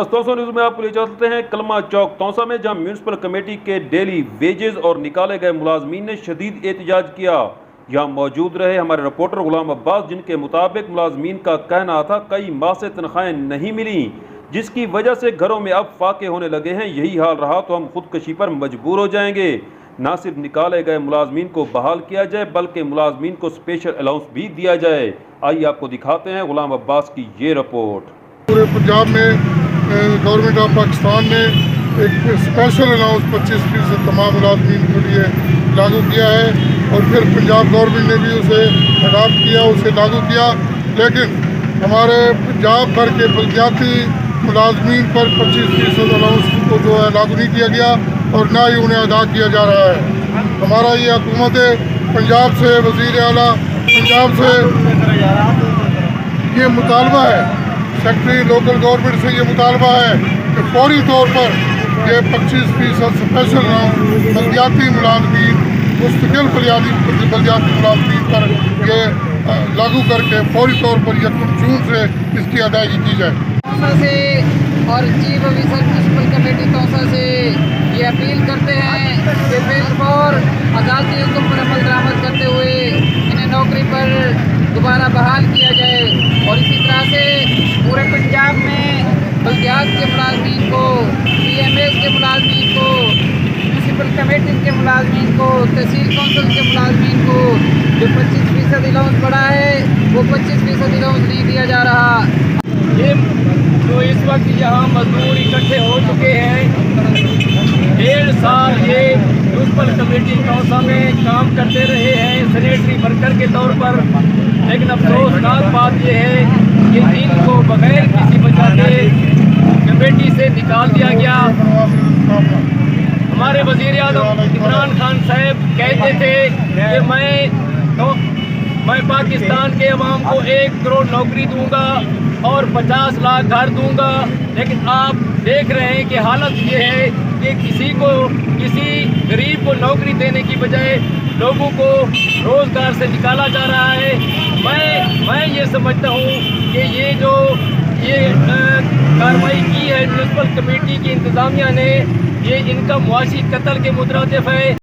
तोसा news में आपको ले चलते हैं कलमा चौक तोसा में, जहां म्यूनसिपल कमेटी के डेली वेजेस और निकाले गए मुलाजमीन ने शदीद एहतजाज किया। यहाँ मौजूद रहे हमारे रिपोर्टर गुलाम अब्बास, जिनके मुताबिक मुलाजमीन का कहना था कई माह से तनख्वाहें नहीं मिली, जिसकी वजह से घरों में अब फाके होने लगे हैं। यही हाल रहा तो हम खुदकशी पर मजबूर हो जाएंगे। ना सिर्फ निकाले गए मुलाजमीन को बहाल किया जाए बल्कि मुलाजमीन को स्पेशल अलाउंस भी दिया जाए। आइए आपको दिखाते हैं गुलाम अब्बास की ये रिपोर्ट। पूरे पंजाब में गवर्नमेंट ऑफ पाकिस्तान ने एक स्पेशल अलाउंस 25% तमाम मुलाजमीन के लिए लागू किया है और फिर पंजाब गवर्नमेंट ने भी उसे अडॉप्ट किया, उसे लागू किया। लेकिन हमारे पंजाब भर के बलदियाती मुलाजमीन पर 25% अलाउंस को जो है लागू नहीं किया गया और ना ही उन्हें अदा किया जा रहा है। हमारा ये हुकूमत पंजाब से, वज़ीर आला पंजाब से ये मुतालबा है, सेक्रेटरी लोकल गवर्नमेंट से ये मुतालबा है कि फौरी तौर पर ये 25% स्पेशल बलदियाती मुलाजमीन, मुस्तकिल बलदियाती मुलाजमीन पर ये लागू करके फौरी तौर पर 1 जून से इसकी अदायगी की जाए। तोसा से और चीफ ऑफिसर म्यूनसिपल कमेटी तोसा से ये अपील करते हैं कि बिल और अदालती हुक्म पर अमल दरामद करते हुए इन्हें नौकरी पर दोबारा बहाल किया जाए और इसी तरह से पूरे पंजाब में बलदियात के मुलाजमीन को, PMS के मुलाजमीन को, म्यूनसिपल कमेटी के मुलाजमीन को, तहसील कौंसिल के मुलाजमीन को जो 25% अलाउंस बढ़ा है वो 25% अलाउंस नहीं दिया जा रहा। ये जो इस वक्त यहाँ मजदूर इकट्ठे हो चुके हैं, 1.5 साल ये म्यूनसिपल कमेटी तोसा में काम करते रहे हैं सैनिटरी वर्कर के तौर पर, लेकिन अफसोसनाक बात यह है कि इनको बगैर किसी वजह के कमेटी से निकाल दिया गया। हमारे वज़ीर आज़म इमरान खान साहब कहते थे कि मैं पाकिस्तान के अवाम को 1 करोड़ नौकरी दूंगा और 50 लाख घर दूंगा, लेकिन आप देख रहे हैं कि हालत ये है कि किसी गरीब को नौकरी देने की बजाय लोगों को रोज़गार से निकाला जा रहा है। मैं ये समझता हूँ कि ये जो कार्रवाई की है म्यूनसिपल कमेटी की इंतज़ामिया ने, ये इनका मुआशी कत्ल के मुतरदिफ है।